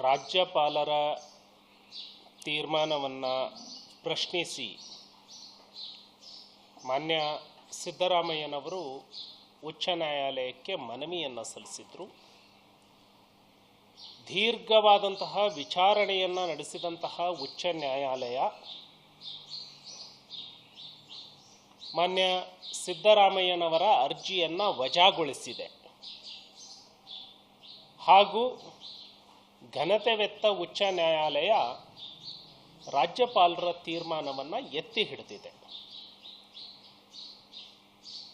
ರಾಜ್ಯಪಾಲರ ತೀರ್ಮಾನವನ್ನು ಪ್ರಶ್ನಿಸಿ ಮಾನ್ಯ ಸಿದ್ದರಾಮಯ್ಯನವರು ಉಚ್ಚ ನ್ಯಾಯಾಲಯಕ್ಕೆ ಮನವಿಯನ್ನು ಸಲ್ಲಿಸಿದರು. ದೀರ್ಘವಾದಂತಹ ವಿಚಾರಣೆಯನ್ನು ನಡೆಸಿದಂತಹ ಉಚ್ಚ ನ್ಯಾಯಾಲಯ ಮಾನ್ಯ ಸಿದ್ದರಾಮಯ್ಯನವರ ಅರ್ಜಿಯನ್ನು ವಜಾಗೊಳಿಸಿದೆ. ಹಾಗೂ ಘನತೆವೆತ್ತ ಉಚ್ಚ ನ್ಯಾಯಾಲಯ ರಾಜ್ಯಪಾಲರ ತೀರ್ಮಾನವನ್ನು ಎತ್ತಿ ಹಿಡಿದಿದೆ.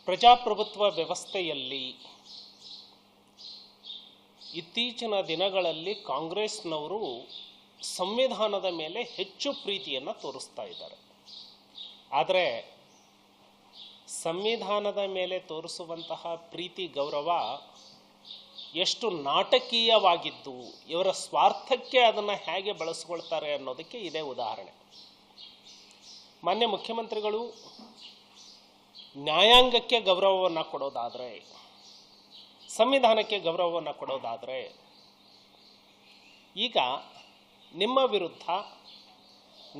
ಪ್ರಜಾಪ್ರಭುತ್ವ ವ್ಯವಸ್ಥೆಯಲ್ಲಿ ಇತ್ತೀಚಿನ ದಿನಗಳಲ್ಲಿ ಕಾಂಗ್ರೆಸ್ನವರು ಸಂವಿಧಾನದ ಮೇಲೆ ಹೆಚ್ಚು ಪ್ರೀತಿಯನ್ನು ತೋರಿಸ್ತಾ ಇದ್ದಾರೆ. ಆದರೆ ಸಂವಿಧಾನದ ಮೇಲೆ ತೋರಿಸುವಂತಹ ಪ್ರೀತಿ ಗೌರವ ಎಷ್ಟು ನಾಟಕೀಯವಾಗಿದ್ದು, ಇವರ ಸ್ವಾರ್ಥಕ್ಕೆ ಅದನ್ನು ಹೇಗೆ ಬಳಸ್ಕೊಳ್ತಾರೆ ಅನ್ನೋದಕ್ಕೆ ಇದೇ ಉದಾಹರಣೆ. ಮಾನ್ಯ ಮುಖ್ಯಮಂತ್ರಿಗಳು ನ್ಯಾಯಾಂಗಕ್ಕೆ ಗೌರವವನ್ನು ಕೊಡೋದಾದರೆ, ಸಂವಿಧಾನಕ್ಕೆ ಗೌರವವನ್ನು ಕೊಡೋದಾದರೆ, ಈಗ ನಿಮ್ಮ ವಿರುದ್ಧ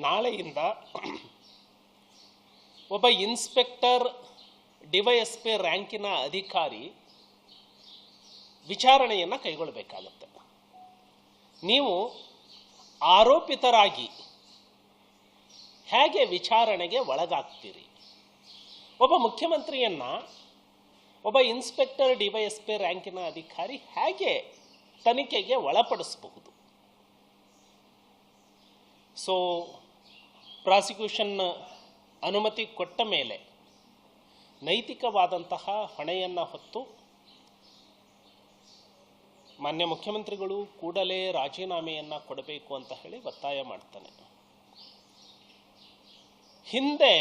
ನಾಳೆಯಿಂದ ಒಬ್ಬ ಇನ್ಸ್ಪೆಕ್ಟರ್ DYSP ರ್ಯಾಂಕಿನ ಅಧಿಕಾರಿ ವಿಚಾರಣೆಯನ್ನು ಕೈಗೊಳ್ಳಬೇಕಾಗತ್ತೆ. ನೀವು ಆರೋಪಿತರಾಗಿ ಹೇಗೆ ವಿಚಾರಣೆಗೆ ಒಳಗಾಗ್ತೀರಿ? ಒಬ್ಬ ಮುಖ್ಯಮಂತ್ರಿಯನ್ನ ಒಬ್ಬ ಇನ್ಸ್ಪೆಕ್ಟರ್ DYSP ರ್ಯಾಂಕಿನ ಅಧಿಕಾರಿ ಹೇಗೆ ತನಿಖೆಗೆ ಒಳಪಡಿಸಬಹುದು? ಸೊ ಪ್ರಾಸಿಕ್ಯೂಷನ್ ಅನುಮತಿ ಕೊಟ್ಟ ಮೇಲೆ ನೈತಿಕವಾದಂತಹ ಹೊಣೆಯನ್ನು ಹೊತ್ತು ಮಾನ್ಯ ಮುಖ್ಯಮಂತ್ರಿಗಳು ಕೂಡಲೇ ರಾಜೀನಾಮೆಯನ್ನು ಕೊಡಬೇಕು ಅಂತ ಹೇಳಿ ಒತ್ತಾಯ ಮಾಡ್ತಾನೆ. ಹಿಂದೆ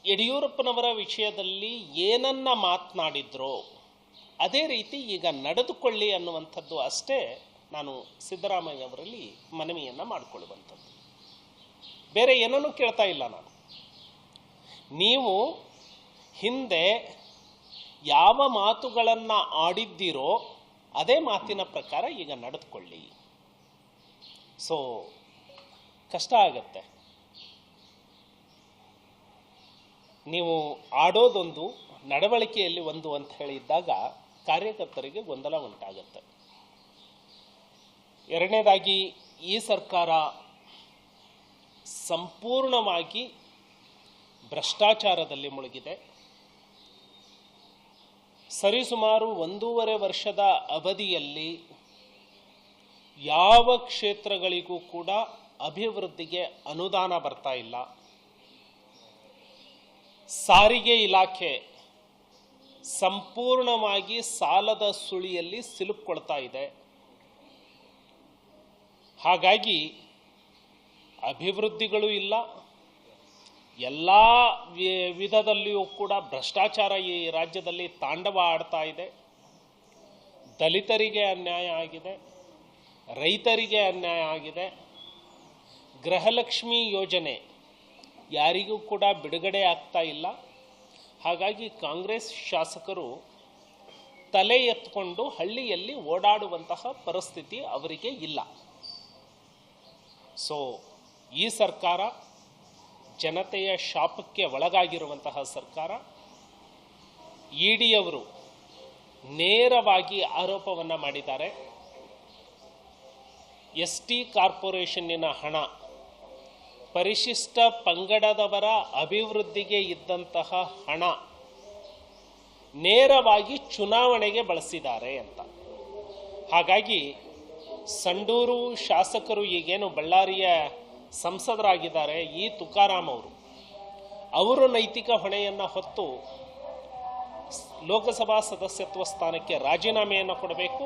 ಯಡಿಯೂರಪ್ಪನವರ ವಿಷಯದಲ್ಲಿ ಏನನ್ನ ಮಾತನಾಡಿದ್ರೋ ಅದೇ ರೀತಿ ಈಗ ನಡೆದುಕೊಳ್ಳಿ ಅನ್ನುವಂಥದ್ದು ಅಷ್ಟೇ ನಾನು ಸಿದ್ದರಾಮಯ್ಯನವರಲ್ಲಿ ಮನವಿಯನ್ನು ಮಾಡಿಕೊಳ್ಳುವಂಥದ್ದು. ಬೇರೆ ಏನನ್ನೂ ಕೇಳ್ತಾ ಇಲ್ಲ ನಾನು. ನೀವು ಹಿಂದೆ ಯಾವ ಮಾತುಗಳನ್ನು ಆಡಿದ್ದೀರೋ ಅದೇ ಮಾತಿನ ಪ್ರಕಾರ ಈಗ ನಡೆದುಕೊಳ್ಳಿ. ಸೊ ಕಷ್ಟ ಆಗತ್ತೆ. ನೀವು ಆಡೋದೊಂದು, ನಡವಳಿಕೆಯಲ್ಲಿ ಒಂದು ಅಂತ ಹೇಳಿದ್ದಾಗ ಕಾರ್ಯಕರ್ತರಿಗೆ ಗೊಂದಲ ಉಂಟಾಗತ್ತೆ. ಎರಡನೇದಾಗಿ, ಈ ಸರ್ಕಾರ ಸಂಪೂರ್ಣವಾಗಿ ಭ್ರಷ್ಟಾಚಾರದಲ್ಲಿ ಮುಳುಗಿದೆ. ಸರಿಸುಮಾರು 1.5 ವರ್ಷದ ಅವಧಿಯಲ್ಲಿ ಯಾವ ಕ್ಷೇತ್ರಗಳಿಗೂ ಕೂಡ ಅಭಿವೃದ್ಧಿಗೆ ಅನುದಾನ ಬರ್ತಾ ಇಲ್ಲ. ಸಾರಿಗೆ ಇಲಾಖೆ ಸಂಪೂರ್ಣವಾಗಿ ಸಾಲದ ಸುಳಿಯಲ್ಲಿ ಸಿಲುಕೊಳ್ತಾ ಇದೆ. ಹಾಗಾಗಿ ಅಭಿವೃದ್ಧಿಗಳು ಇಲ್ಲ. ಎಲ್ಲ ವಿಧದಲ್ಲಿಯೂ ಕೂಡ ಭ್ರಷ್ಟಾಚಾರ ಈ ರಾಜ್ಯದಲ್ಲಿ ತಾಂಡವ ಆಡ್ತಾ ಇದೆ. ದಲಿತರಿಗೆ ಅನ್ಯಾಯ ಆಗಿದೆ, ರೈತರಿಗೆ ಅನ್ಯಾಯ ಆಗಿದೆ. ಗೃಹಲಕ್ಷ್ಮಿ ಯೋಜನೆ ಯಾರಿಗೂ ಕೂಡ ಬಿಡುಗಡೆ ಆಗ್ತಾ ಇಲ್ಲ. ಹಾಗಾಗಿ ಕಾಂಗ್ರೆಸ್ ಶಾಸಕರು ತಲೆ ಎತ್ಕೊಂಡು ಹಳ್ಳಿಯಲ್ಲಿ ಓಡಾಡುವಂತಹ ಪರಿಸ್ಥಿತಿ ಅವರಿಗೆ ಇಲ್ಲ. ಸೊ ಈ ಸರ್ಕಾರ ಜನತೆಯ ಶಾಪಕ್ಕೆ ಒಳಗಾಗಿರುವಂತಹ ಸರ್ಕಾರ. ಇಡಿಯವರು ನೇರವಾಗಿ ಆರೋಪವನ್ನು ಮಾಡಿದ್ದಾರೆ. ST ಕಾರ್ಪೊರೇಷನ್ನಿನ ಹಣ ಪರಿಶಿಷ್ಟ ಪಂಗಡದವರ ಅಭಿವೃದ್ಧಿಗೆ ಇದ್ದಂತಹ ಹಣ ನೇರವಾಗಿ ಚುನಾವಣೆಗೆ ಬಳಸಿದ್ದಾರೆ ಅಂತ. ಹಾಗಾಗಿ ಸಂಡೂರು ಶಾಸಕರು ಈಗೇನು ಬಳ್ಳಾರಿಯ ಸಂಸದರಾಗಿದ್ದಾರೆ, ಈ ತುಕಾರಾಮ್ ಅವರು ನೈತಿಕ ಹೊಣೆಯನ್ನು ಹೊತ್ತು ಲೋಕಸಭಾ ಸದಸ್ಯತ್ವ ಸ್ಥಾನಕ್ಕೆ ರಾಜೀನಾಮೆಯನ್ನು ಕೊಡಬೇಕು.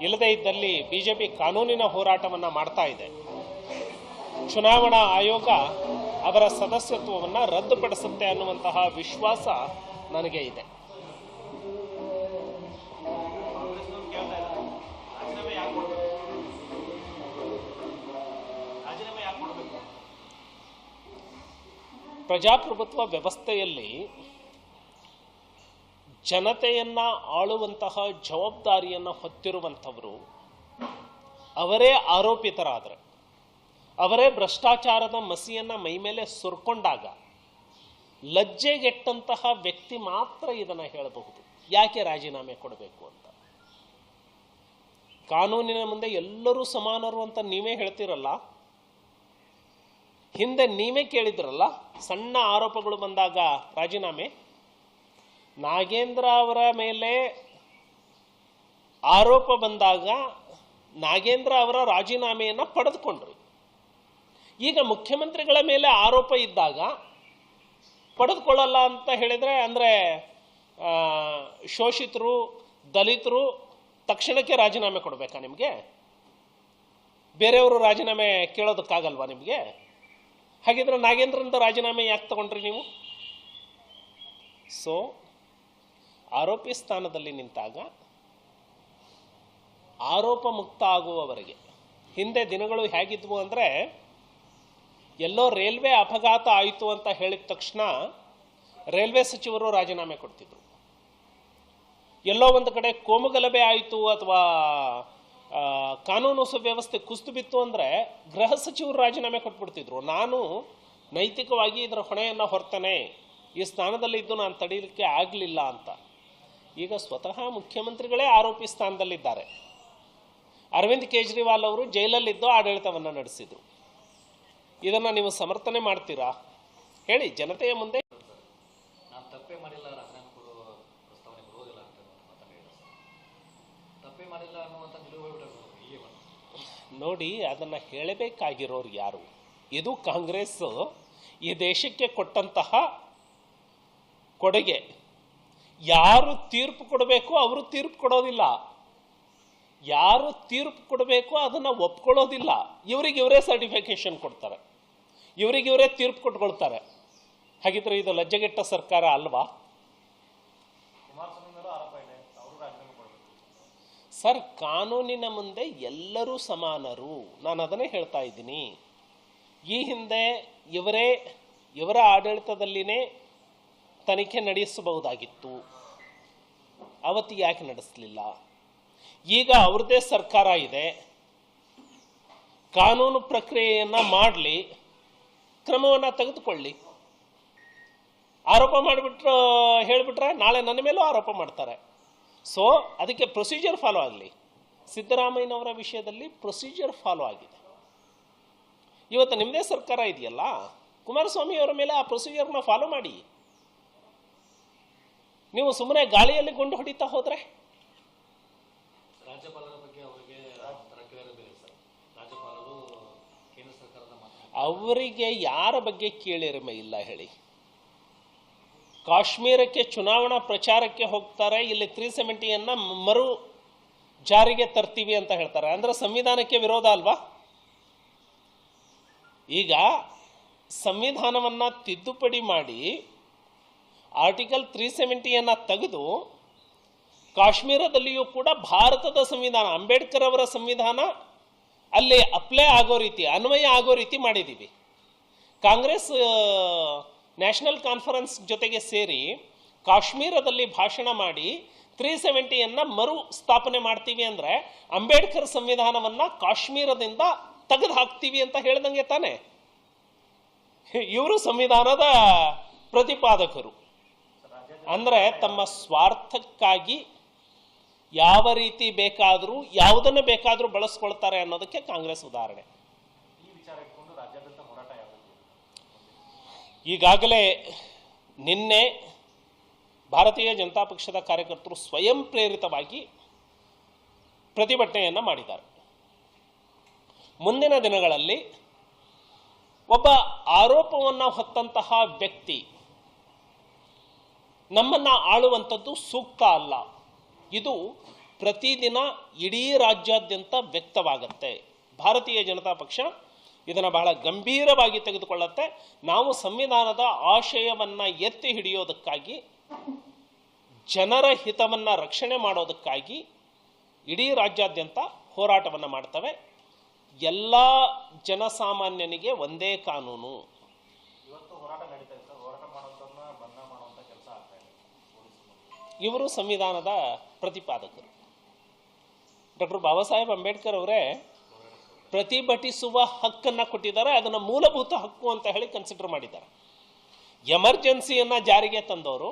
ಇಲ್ಲದೇ ಇದ್ದಲ್ಲಿ BJP ಕಾನೂನಿನ ಹೋರಾಟವನ್ನು ಮಾಡ್ತಾ ಇದೆ. ಚುನಾವಣಾ ಆಯೋಗ ಅವರ ಸದಸ್ಯತ್ವವನ್ನು ರದ್ದುಪಡಿಸುತ್ತೆ ಅನ್ನುವಂತಹ ವಿಶ್ವಾಸ ನನಗೆ ಇದೆ. ಪ್ರಜಾಪ್ರಭುತ್ವ ವ್ಯವಸ್ಥೆಯಲ್ಲಿ ಜನತೆಯನ್ನು ಆಳುವಂತಹ ಜವಾಬ್ದಾರಿಯನ್ನು ಹೊತ್ತಿರುವಂಥವರು ಅವರೇ ಆರೋಪಿತರಾದರೆ, ಅವರೇ ಭ್ರಷ್ಟಾಚಾರದ ಮಸಿಯನ್ನು ಮೈ ಮೇಲೆ ಸುರ್ಕೊಂಡಾಗ ಲಜ್ಜೆಗೆಟ್ಟಂತಹ ವ್ಯಕ್ತಿ ಮಾತ್ರ ಇದನ್ನು ಹೇಳಬಹುದು, ಯಾಕೆ ರಾಜೀನಾಮೆ ಕೊಡಬೇಕು ಅಂತ. ಕಾನೂನಿನ ಮುಂದೆ ಎಲ್ಲರೂ ಸಮಾನರು ಅಂತ ನೀವೇ ಹೇಳ್ತಿರಲ್ಲ, ಹಿಂದೆ ನೀವೇ ಕೇಳಿದ್ರಲ್ಲ ಸಣ್ಣ ಆರೋಪಗಳು ಬಂದಾಗ ರಾಜೀನಾಮೆ. ನಾಗೇಂದ್ರ ಅವರ ಮೇಲೆ ಆರೋಪ ಬಂದಾಗ ನಾಗೇಂದ್ರ ಅವರ ರಾಜೀನಾಮೆಯನ್ನು ಪಡೆದುಕೊಂಡ್ರು. ಈಗ ಮುಖ್ಯಮಂತ್ರಿಗಳ ಮೇಲೆ ಆರೋಪ ಇದ್ದಾಗ ಪಡೆದುಕೊಳ್ಳಲ್ಲ ಅಂತ ಹೇಳಿದರೆ, ಅಂದರೆ ಶೋಷಿತರು, ದಲಿತರು ತಕ್ಷಣಕ್ಕೆ ರಾಜೀನಾಮೆ ಕೊಡಬೇಕಾ ನಿಮಗೆ? ಬೇರೆಯವರು ರಾಜೀನಾಮೆ ಕೇಳೋದಕ್ಕಾಗಲ್ವಾ ನಿಮಗೆ? ಹಾಗಿದ್ರೆ ನಾಗೇಂದ್ರನಿಂದ ರಾಜೀನಾಮೆ ಯಾಕೆ ತಗೊಂಡ್ರಿ ನೀವು? ಸೊ ಆರೋಪಿ ಸ್ಥಾನದಲ್ಲಿ ನಿಂತಾಗ ಆರೋಪ ಮುಕ್ತ ಆಗುವವರೆಗೆ, ಹಿಂದೆ ದಿನಗಳು ಹೇಗಿದ್ವು ಅಂದರೆ, ಎಲ್ಲೋ ರೈಲ್ವೆ ಅಪಘಾತ ಆಯಿತು ಅಂತ ಹೇಳಿದ ತಕ್ಷಣ ರೈಲ್ವೆ ಸಚಿವರು ರಾಜೀನಾಮೆ ಕೊಡ್ತಿದ್ರು. ಎಲ್ಲೋ ಒಂದು ಕಡೆ ಕೋಮುಗಲಭೆ ಆಯಿತು ಅಥವಾ ಕಾನೂನು ಸುವ್ಯವಸ್ಥೆ ಕುಸಿದು ಬಿತ್ತು ಅಂದರೆ ಗೃಹ ಸಚಿವರು ರಾಜೀನಾಮೆ ಕೊಟ್ಬಿಡ್ತಿದ್ರು. ನಾನು ನೈತಿಕವಾಗಿ ಇದರ ಹೊಣೆಯನ್ನು ಹೊರ್ತೇನೆ, ಈ ಸ್ಥಾನದಲ್ಲಿ ಇದ್ದು ನಾನು ತಡೀಲಿಕ್ಕೆ ಆಗಲಿಲ್ಲ ಅಂತ. ಈಗ ಸ್ವತಃ ಮುಖ್ಯಮಂತ್ರಿಗಳೇ ಆರೋಪಿ ಸ್ಥಾನದಲ್ಲಿದ್ದಾರೆ. ಅರವಿಂದ್ ಕೇಜ್ರಿವಾಲ್ ಅವರು ಜೈಲಲ್ಲಿದ್ದು ಆಡಳಿತವನ್ನು ನಡೆಸಿದರು. ಇದನ್ನು ನೀವು ಸಮರ್ಥನೆ ಮಾಡ್ತೀರಾ? ಹೇಳಿ ಜನತೆಯ ಮುಂದೆ. ನಾನು ತಪ್ಪೇ ಮಾಡಿಲ್ಲ, ರಾಜೀನಾಮೆ ಕೊಡೋ ಪ್ರಸ್ತಾವನೆ ಬರೋದಿಲ್ಲ ಅಂತ ತಪ್ಪೇ ಮಾಡಿಲ್ಲ ಅನ್ನುವಂಥ ನೋಡಿ, ಅದನ್ನು ಹೇಳಬೇಕಾಗಿರೋರು ಯಾರು? ಇದು ಕಾಂಗ್ರೆಸ್ ಈ ದೇಶಕ್ಕೆ ಕೊಟ್ಟಂತಹ ಕೊಡುಗೆ. ಯಾರು ತೀರ್ಪು ಕೊಡಬೇಕು ಅವರು ತೀರ್ಪು ಕೊಡೋದಿಲ್ಲ, ಯಾರು ತೀರ್ಪು ಕೊಡಬೇಕು ಅದನ್ನು ಒಪ್ಕೊಳ್ಳೋದಿಲ್ಲ. ಇವರೇ ಸರ್ಟಿಫಿಕೇಶನ್ ಕೊಡ್ತಾರೆ, ಇವರೇ ತೀರ್ಪು ಕೊಟ್ಕೊಳ್ತಾರೆ. ಹಾಗಿದ್ರೆ ಇದು ಲಜ್ಜೆಗೆಟ್ಟ ಸರ್ಕಾರ ಅಲ್ವಾ? ಸರ್, ಕಾನೂನಿನ ಮುಂದೆ ಎಲ್ಲರೂ ಸಮಾನರು, ನಾನು ಅದನ್ನೇ ಹೇಳ್ತಾ ಇದ್ದೀನಿ. ಈ ಹಿಂದೆ ಇವರ ಆಡಳಿತದಲ್ಲಿನೇ ತನಿಖೆ ನಡೆಸಬಹುದಾಗಿತ್ತು, ಅವತ್ತು ಯಾಕೆ ನಡೆಸಲಿಲ್ಲ? ಈಗ ಅವ್ರದ್ದೇ ಸರ್ಕಾರ ಇದೆ, ಕಾನೂನು ಪ್ರಕ್ರಿಯೆಯನ್ನು ಮಾಡಲಿ, ಕ್ರಮವನ್ನು ತೆಗೆದುಕೊಳ್ಳಿ. ಆರೋಪ ಮಾಡಿಬಿಟ್ರು ಹೇಳಿಬಿಟ್ರೆ ನಾಳೆ ನನ್ನ ಮೇಲೂ ಆರೋಪ ಮಾಡ್ತಾರೆ. ಸೊ ಅದಕ್ಕೆ ಪ್ರೊಸೀಜರ್ ಫಾಲೋ ಆಗಲಿ. ಸಿದ್ದರಾಮಯ್ಯನವರ ವಿಷಯದಲ್ಲಿ ಪ್ರೊಸೀಜರ್ ಫಾಲೋ ಆಗಿದೆ. ಇವತ್ತು ನಿಮ್ಮದೇ ಸರ್ಕಾರ ಇದೆಯಲ್ಲ, ಕುಮಾರಸ್ವಾಮಿ ಅವರ ಮೇಲೆ ಆ ಪ್ರೊಸೀಜರ್ನ ಫಾಲೋ ಮಾಡಿ. ನೀವು ಸುಮ್ಮನೆ ಗಾಳಿಯಲ್ಲಿ ಗುಂಡು ಹೊಡಿತಾ ಹೋದ್ರೆ ರಾಜ್ಯಪಾಲರ ಬಗ್ಗೆ ಕೇಂದ್ರ ಸರ್ಕಾರದ ಅವರಿಗೆ ಯಾರ ಬಗ್ಗೆ ಕೇಳಿರಮೆ ಇಲ್ಲ ಹೇಳಿ? ಕಾಶ್ಮೀರಕ್ಕೆ ಚುನಾವಣಾ ಪ್ರಚಾರಕ್ಕೆ ಹೋಗ್ತಾರೆ, ಇಲ್ಲಿ 370 ಮರು ಜಾರಿಗೆ ತರ್ತೀವಿ ಅಂತ ಹೇಳ್ತಾರೆ. ಅಂದ್ರೆ ಸಂವಿಧಾನಕ್ಕೆ ವಿರೋಧ ಅಲ್ವಾ? ಈಗ ಸಂವಿಧಾನವನ್ನು ತಿದ್ದುಪಡಿ ಮಾಡಿ ಆರ್ಟಿಕಲ್ 370 ತೆಗೆದು ಕಾಶ್ಮೀರದಲ್ಲಿಯೂ ಕೂಡ ಭಾರತದ ಸಂವಿಧಾನ, ಅಂಬೇಡ್ಕರ್ ಅವರ ಸಂವಿಧಾನ ಅಲ್ಲಿ ಅಪ್ಲೈ ಆಗೋ ರೀತಿ, ಅನ್ವಯ ಆಗೋ ರೀತಿ ಮಾಡಿದ್ದೀವಿ. ಕಾಂಗ್ರೆಸ್ ನ್ಯಾಷನಲ್ ಕಾನ್ಫರೆನ್ಸ್ ಜೊತೆಗೆ ಸೇರಿ ಕಾಶ್ಮೀರದಲ್ಲಿ ಭಾಷಣ ಮಾಡಿ 370 ಮರು ಸ್ಥಾಪನೆ ಮಾಡ್ತೀವಿ ಅಂದರೆ ಅಂಬೇಡ್ಕರ್ ಸಂವಿಧಾನವನ್ನು ಕಾಶ್ಮೀರದಿಂದ ತೆಗೆದು ಹಾಕ್ತೀವಿ ಅಂತ ಹೇಳ್ದಂಗೆ ತಾನೆ. ಇವರು ಸಂವಿಧಾನದ ಪ್ರತಿಪಾದಕರು. ಅಂದರೆ ತಮ್ಮ ಸ್ವಾರ್ಥಕ್ಕಾಗಿ ಯಾವ ರೀತಿ ಬೇಕಾದರೂ ಯಾವುದನ್ನು ಬೇಕಾದರೂ ಬಳಸ್ಕೊಳ್ತಾರೆ ಅನ್ನೋದಕ್ಕೆ ಕಾಂಗ್ರೆಸ್ ಉದಾಹರಣೆ. ಈಗಾಗಲೇ ನಿನ್ನೆ ಭಾರತೀಯ ಜನತಾ ಪಕ್ಷದ ಕಾರ್ಯಕರ್ತರು ಸ್ವಯಂ ಪ್ರೇರಿತವಾಗಿ ಪ್ರತಿಭಟನೆಯನ್ನು ಮಾಡಿದ್ದಾರೆ. ಮುಂದಿನ ದಿನಗಳಲ್ಲಿ ಒಬ್ಬ ಆರೋಪವನ್ನು ಹೊತ್ತಂತಹ ವ್ಯಕ್ತಿ ನಮ್ಮನ್ನು ಆಳುವಂಥದ್ದು ಸೂಕ್ತ ಅಲ್ಲ. ಇದು ಪ್ರತಿದಿನ ಇಡೀ ರಾಜ್ಯಾದ್ಯಂತ ವ್ಯಕ್ತವಾಗುತ್ತೆ. ಭಾರತೀಯ ಜನತಾ ಪಕ್ಷ ಇದನ್ನು ಬಹಳ ಗಂಭೀರವಾಗಿ ತೆಗೆದುಕೊಳ್ಳುತ್ತೆ. ನಾವು ಸಂವಿಧಾನದ ಆಶಯವನ್ನು ಎತ್ತಿ ಹಿಡಿಯೋದಕ್ಕಾಗಿ, ಜನರ ಹಿತವನ್ನು ರಕ್ಷಣೆ ಮಾಡೋದಕ್ಕಾಗಿ ಇಡೀ ರಾಜ್ಯಾದ್ಯಂತ ಹೋರಾಟವನ್ನು ಮಾಡ್ತವೆ. ಎಲ್ಲ ಜನಸಾಮಾನ್ಯನಿಗೆ ಒಂದೇ ಕಾನೂನು. ಇವತ್ತು ಹೋರಾಟ ನಡೀತಾ ಇದೆ ಸರ್, ಹೋರಾಟ ಮಾಡೋದನ್ನ ಬಂಧ ಮಾಡುವಂಥ ಕೆಲಸ ಆಗ್ತಾ ಇದೆ. ಇವರು ಸಂವಿಧಾನದ ಪ್ರತಿಪಾದಕರು. ಡಾಕ್ಟರ್ ಬಾಬಾ ಸಾಹೇಬ್ ಅಂಬೇಡ್ಕರ್ ಅವರೇ ಪ್ರತಿಭಟಿಸುವ ಹಕ್ಕನ್ನು ಕೊಟ್ಟಿದ್ದಾರೆ. ಅದನ್ನು ಮೂಲಭೂತ ಹಕ್ಕು ಅಂತ ಹೇಳಿ ಕನ್ಸಿಡರ್ ಮಾಡಿದ್ದಾರೆ. ಎಮರ್ಜೆನ್ಸಿಯನ್ನು ಜಾರಿಗೆ ತಂದವರು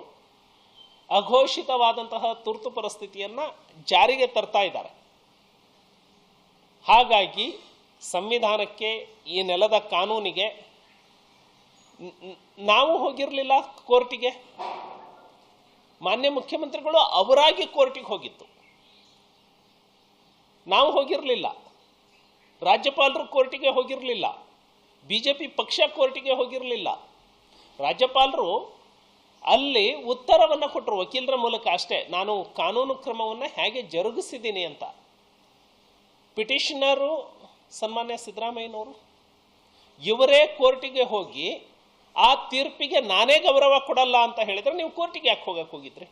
ಅಘೋಷಿತವಾದಂತಹ ತುರ್ತು ಪರಿಸ್ಥಿತಿಯನ್ನು ಜಾರಿಗೆ ತರ್ತಾ ಇದ್ದಾರೆ. ಹಾಗಾಗಿ ಸಂವಿಧಾನಕ್ಕೆ, ಈ ನೆಲದ ಕಾನೂನಿಗೆ ನಾವು ಹೋಗಿರಲಿಲ್ಲ ಕೋರ್ಟಿಗೆ. ಮಾನ್ಯ ಮುಖ್ಯಮಂತ್ರಿಗಳು ಅವರಾಗಿ ಕೋರ್ಟಿಗೆ ಹೋಗಿತ್ತು, ನಾವು ಹೋಗಿರಲಿಲ್ಲ. ರಾಜ್ಯಪಾಲರು ಕೋರ್ಟಿಗೆ ಹೋಗಿರಲಿಲ್ಲ, BJP ಪಕ್ಷ ಕೋರ್ಟಿಗೆ ಹೋಗಿರಲಿಲ್ಲ. ರಾಜ್ಯಪಾಲರು ಅಲ್ಲಿ ಉತ್ತರವನ್ನು ಕೊಟ್ಟರು ವಕೀಲರ ಮೂಲಕ ಅಷ್ಟೇ, ನಾನು ಕಾನೂನು ಕ್ರಮವನ್ನು ಹೇಗೆ ಜರುಗಿಸಿದ್ದೀನಿ ಅಂತ. ಪಿಟಿಷನರು ಸನ್ಮಾನ್ಯ ಸಿದ್ದರಾಮಯ್ಯನವರು ಇವರೇ ಕೋರ್ಟಿಗೆ ಹೋಗಿ ಆ ತೀರ್ಪಿಗೆ ನಾನೇ ಗೌರವ ಕೊಡಲ್ಲ ಅಂತ ಹೇಳಿದ್ರೆ ನೀವು ಕೋರ್ಟಿಗೆ ಯಾಕೆ ಹೋಗಿದ್ರಿ?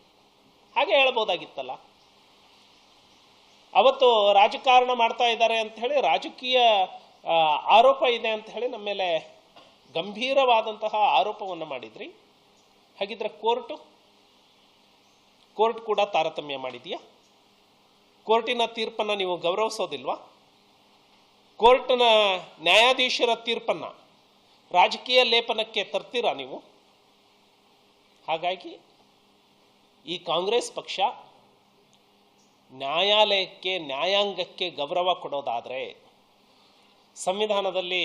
ಹಾಗೆ ಹೇಳ್ಬೋದಾಗಿತ್ತಲ್ಲ. ಅವತ್ತು ರಾಜಕಾರಣ ಮಾಡ್ತಾ ಇದ್ದಾರೆ ಅಂತ ಹೇಳಿ, ರಾಜಕೀಯ ಆರೋಪ ಇದೆ ಅಂತ ಹೇಳಿ ನಮ್ಮ ಮೇಲೆ ಗಂಭೀರವಾದಂತಹ ಆರೋಪವನ್ನು ಮಾಡಿದ್ರಿ. ಹಾಗಿದ್ರೆ ಕೋರ್ಟ್ ಕೂಡ ತಾರತಮ್ಯ ಮಾಡಿದೆಯಾ? ಕೋರ್ಟಿನ ತೀರ್ಪನ್ನು ನೀವು ಗೌರವಿಸೋದಿಲ್ವಾ? ಕೋರ್ಟ್ನ ನ್ಯಾಯಾಧೀಶರ ತೀರ್ಪನ್ನು ರಾಜಕೀಯ ಲೇಪನಕ್ಕೆ ತರ್ತೀರಾ ನೀವು? ಹಾಗಾಗಿ ಈ ಕಾಂಗ್ರೆಸ್ ಪಕ್ಷ ನ್ಯಾಯಾಲಯಕ್ಕೆ, ನ್ಯಾಯಾಂಗಕ್ಕೆ ಗೌರವ ಕೊಡೋದಾದರೆ, ಸಂವಿಧಾನದಲ್ಲಿ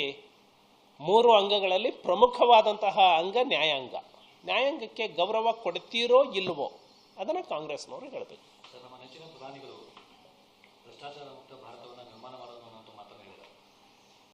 3 ಅಂಗಗಳಲ್ಲಿ ಪ್ರಮುಖವಾದಂತಹ ಅಂಗ ನ್ಯಾಯಾಂಗ. ನ್ಯಾಯಾಂಗಕ್ಕೆ ಗೌರವ ಕೊಡ್ತೀರೋ ಇಲ್ವೋ ಅದನ್ನು ಕಾಂಗ್ರೆಸ್ನವರು ಹೇಳಬೇಕು. ಸರ್, ನಮ್ಮ ನೆಚ್ಚಿನ ಪ್ರಧಾನಿಗಳು ಭ್ರಷ್ಟಾಚಾರ